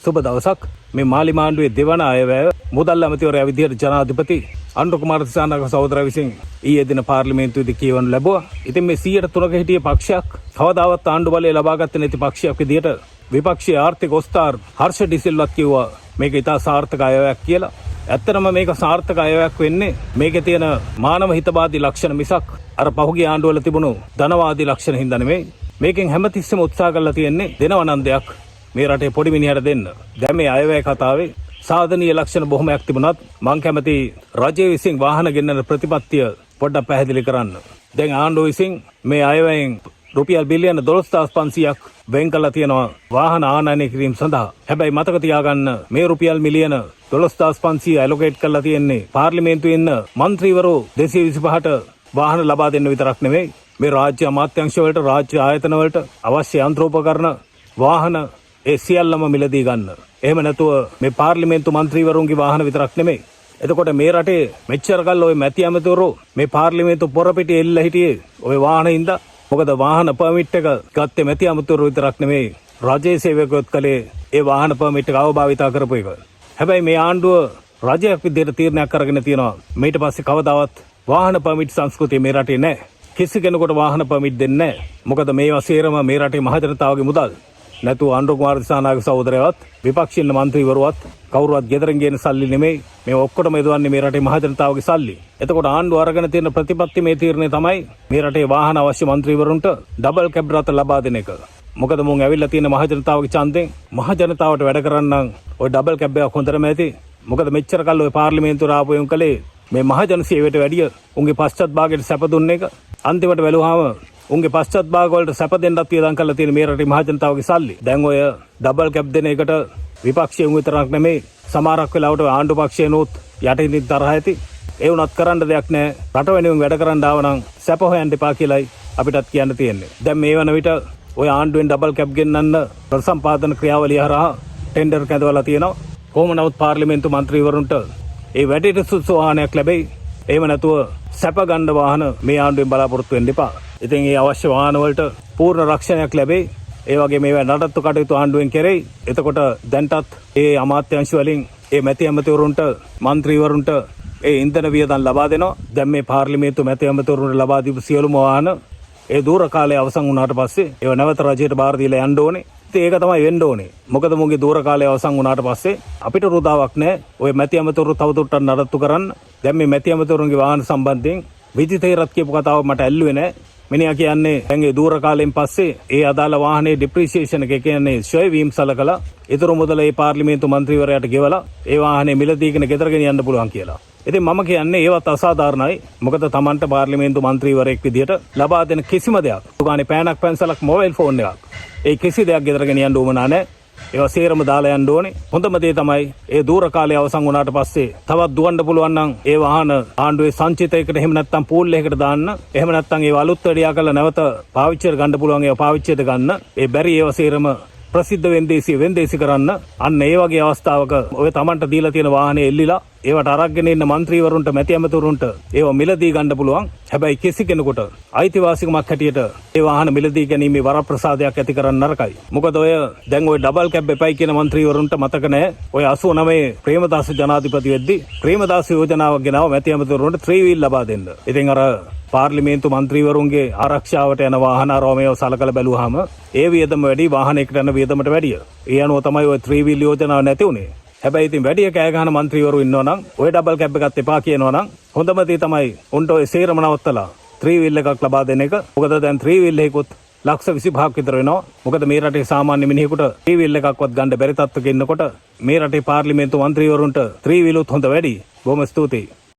සුබ දවසක්. මේ මාලි මාණ්ඩුවේ දෙවන අයවැය මුදල් ඇමතිවරයා විදියට ජනාධිපති අනුර කුමාර දිසානායක සහෝදරයා විසින් ඊයේ දින පාර්ලිමේන්තුවේදී කියවනු ලැබුවා. ඉතින් මේ 103ක හිටිය පක්ෂයක් කවදාවත් ආණ්ඩු බලය ලබාගත්තේ නැති පක්ෂයක් විදියට විපක්ෂීය ආර්ථික ඔස්තාර් හර්ෂ ඩිසිල්වත් කිව්වා මේක ඉතා සාර්ථක අයවැයක් කියලා. ඇත්තටම මේක සාර්ථක අයවැයක් වෙන්නේ මේකේ තියෙන මානව හිතවාදී ලක්ෂණ මිසක් අර පහුගිය ආණ්ඩුවල තිබුණු ධනවාදී ලක්ෂණ හින්දා නෙමෙයි. මේකෙන් හැමතිස්සෙම උත්සාහ කරලා තියෙන්නේ දෙනවනම් දෙයක් මේ රටේ පොඩි මිනිහට දෙන්න. දැන් මේ අයවැය කතාවේ සාධනීය ලක්ෂණ බොහොමයක් තිබුණත් මං කැමති රජයේ විසින් වාහන ගෙන්නන ප්‍රතිපත්තිය පොඩ්ඩක් පැහැදිලි කරන්න. දැන් ආණ්ඩුව විසින් මේ අයවැයෙන් රුපියල් බිලියන 12500ක් වෙන් කළා තියෙනවා වාහන ආනයනය කිරීම සඳහා. හැබැයි මතක තියාගන්න මේ රුපියල් මිලියන 12500 ඇලොකේට් කරලා තියෙන්නේ පාර්ලිමේන්තුවේ ඉන්න മന്ത്രിවරු 225ට වාහන ලබා දෙන්න විතරක් නෙවෙයි. මේ රාජ්‍ය අමාත්‍යාංශ වලට රාජ්‍ය ආයතන වලට අවශ්‍ය යන්ත්‍රෝපකරණ වාහන ඒ සියල්ලම මිලදී ගන්න. එහෙම නැතුව මේ පාර්ලිමේන්තු മന്ത്രിවරුන්ගේ වාහන විතරක් නෙමෙයි. එතකොට මේ රටේ මෙච්චර කල් ඔය මැති ඇමතිවරු මේ පාර්ලිමේන්තු පොරපිටි එල්ල හිටියේ ඔය වාහනින්ද. මොකද වාහන පර්මිට් එක ගත්තේ මැති ඇමතිවරු විතරක් නෙමෙයි. රජයේ සේවකයොත් කලේ ඒ වාහන පර්මිට් එක අවභාවිතා කරපු එක. හැබැයි මේ ආණ්ඩුව රජයක් විදිහට තීරණයක් අරගෙන තියෙනවා. ඊට පස්සේ කවදාවත් වාහන පර්මිට් සංස්කෘතිය මේ රටේ නැහැ. කිසි කෙනෙකුට වාහන පර්මිට් දෙන්නේ නැහැ. මොකද මේවා සේරම මේ රටේ මහජනතාවගේ මුදල්. නැතුව අනුර කුමාර දිසානායක සහෝදරයවත් විපක්ෂීය මන්ත්‍රීවරුවත් කවුරුවත් ගෙදරින් ගේන සල්ලි නෙමෙයි. මේ ඔක්කොටම යොදවන්නේ මේ රටේ මහජනතාවගේ සල්ලි. එතකොට ආණ්ඩුව අරගෙන තියෙන ප්‍රතිපත්ති මේ තීරණය තමයි මේ රටේ වාහන අවශ්‍ය මන්ත්‍රීවරුන්ට ඩබල් කැබ් රථ ලබා දෙන එක. මොකද මුන් ඇවිල්ලා තියෙන මහජනතාවගේ ඡන්දෙන් මහජනතාවට වැඩ කරන්න ඔය ඩබල් කැබ් එකක් හොඳටම ඇති. මොකද මෙච්චර කල් ඔය පාර්ලිමේන්තුවට ආපු උන් කලේ මේ මහජන සේවයට වැඩිය උන්ගේ පශ්චාත් භාගයට සැප දුන්න එක. අන්තිමට බැලුවාම උන්ගේ පශ්චාත් භාග වලට සැප දෙන්නත් වියදම් කරලා තියෙන මේ රටේ මහජනතාවගේ සල්ලි. දැන් ඔය ඩබල් කැබ් දෙන එකට විපක්ෂයේ උන් විතරක් නෙමෙයි සමහරක් වෙලාවට ආණ්ඩු පක්ෂයනොත් යටින් තරහ ඇති. ඒ වුණත් කරන්න දෙයක් නැහැ. රට වෙනුවෙන් වැඩ කරන්න ආව නම් සැප හොයන්න එපා කියලායි අපිටත් කියන්න තියෙන්නේ. දැන් මේ වන විට ඔය ආණ්ඩුවෙන් ඩබල් කැබ් ගෙන්නන්න ප්‍රසම්පාදන ක්‍රියාවලිය හරහා ටෙන්ඩර් කැඳවලා තියෙනවා. කොහොම නමුත් පාර්ලිමේන්තු මන්ත්‍රීවරුන්ට ඒ වැඩේට සුසු වාහනයක් ලැබෙයි. එහෙම නැතුව සැප ගන්න වාහන මේ ආණ්ඩුවෙන් බලාපොරොත්තු වෙන්න එපා. ඉතින් ඒ අවශ්‍ය වාහන වලට පූර්ණ රක්ෂණයක් ලැබෙයි. ඒ වගේ මේවා නඩත්තු කටයුතු ආණ්ඩුවෙන් කෙරෙයි. එතකොට දැන්ටත් ඒ අමාත්‍යාංශ වලින් ඒ මැති ඇමතිවරුන්ට മന്ത്രിවරුන්ට ඒ ඉන්ධන වියදම් ලබා දෙනවා. දැන් මේ පාර්ලිමේන්තු මැති ඇමතිවරුන්ට ලබා දීපු සියලුම වාහන ඒ දූර කාලය අවසන් වුණාට පස්සේ ඒව නැවත රජයට බාර දීලා යන්න ඕනේ. ඉතින් ඒක තමයි වෙන්න ඕනේ. මොකද මුගේ දූර කාලය අවසන් වුණාට පස්සේ අපිට රුදාවක් නැහැ. ඔය මැති ඇමතිවරු තවදුරටත් නඩත්තු කරන්න. දැන් මේ මැති ඇමතිවරුන්ගේ වාහන සම්බන්ධයෙන් විජිතේරත් කියපු කතාව මට ඇල්ලුවේ නැහැ. මිනිහා කියන්නේ දැන් ඒ දූර කාලයෙන් පස්සේ ඒ අදාළ වාහනේ ඩිප්‍රීසියේෂන් එක කියන්නේ ෂොය වීම් සලකලා ඊතර මුදල ඒ පාර්ලිමේන්තු මන්ත්‍රීවරයාට ගෙවලා ඒ වාහනේ මිලදීගෙන ගෙදර ගෙනියන්න පුළුවන් කියලා. ඉතින් මම කියන්නේ ඒවත් අසාධාරණයි. මොකද Tamanට පාර්ලිමේන්තු මන්ත්‍රීවරයෙක් විදියට ලබා දෙන කිසිම දෙයක්, උගානේ පෑනක් පැන්සලක් මොබයිල් ෆෝන් එකක්, ඒ කිසි දෙයක් ගෙදර ගෙනියන්න උවමනා නැහැ. ඒවා සේරම දාලා යන්න ඕනේ. හොඳම දේ තමයි ඒ දූර කාලය අවසන් වුණාට පස්සේ තවත් දුවන්න පුළුවන් නම් ඒ වාහන ආණ්ඩුවේ සංචිතයකට එහෙම නැත්නම් පූල් එකකට දාන්න. එහෙම නැත්නම් ඒව අලුත් වැඩියා කරලා නැවත පාවිච්චියට ගන්න පුළුවන් ඒවා පාවිච්චියට ගන්න. ඒ බැරි ඒවා සේරම ප්‍රසිද්ධ වෙන්දේසි කරන්න. අන්න ඒ වගේ අවස්ථාවක ඔය Tamanට දීලා තියෙන වාහනේ එල්ලිලා ඒවට අරගෙන ඉන්න മന്ത്രിවරුන්ට මැති ඇමතිවරුන්ට ඒව මිලදී ගන්න පුළුවන්. හැබැයි කිසි කෙනෙකුට අයිතිවාසිකමක් හැටියට ඒ වාහන මිලදී ගැනීමේ වරප්‍රසාදයක් ඇති කරන්න නරකයි. මොකද ඔය දැන් ඔය ඩබල් කැබ් එපයි කියන മന്ത്രിවරුන්ට මතක නැහැ. ඔය 89 ප්‍රේමදාස ජනාධිපති වෙද්දී ප්‍රේමදාස යෝජනාවක් ගෙනාව මැති ඇමතිවරුන්ට 3 wheel ලබා දෙන්න. ඉතින් අර පාර්ලිමේන්තු മന്ത്രിවරුන්ගේ ආරක්ෂාවට යන වාහන ආරෝමයේ සලකලා බැලුවාම ඒ වියදම වැඩි වාහනයකට යන වියදමට වැඩිය. ඒ අනුව තමයි ඔය 3 wheel යෝජනාව නැති උනේ. හැබැයි ඉතින් වැඩි කෑ ගහන മന്ത്രിවරු ඉන්නවනම් ඔය ඩබල් කැබ් එකත් එපා කියනවනම් හොඳම දේ තමයි උන්ට ඔය සේරම නවත්තලා 3 wheel එකක් ලබා දෙන එක. මොකද දැන් 3 wheel එකකුත් ලක්ෂ 25ක් විතර වෙනවා. මොකද මේ රටේ සාමාන්‍ය මිනිහෙකුට 3 wheel එකක්වත් ගන්න බැරි තත්ත්වයක ඉන්නකොට මේ රටේ පාර්ලිමේන්තු മന്ത്രിවරුන්ට 3 wheel උත් හොඳ වැඩි. බොහොම ස්තුතියි.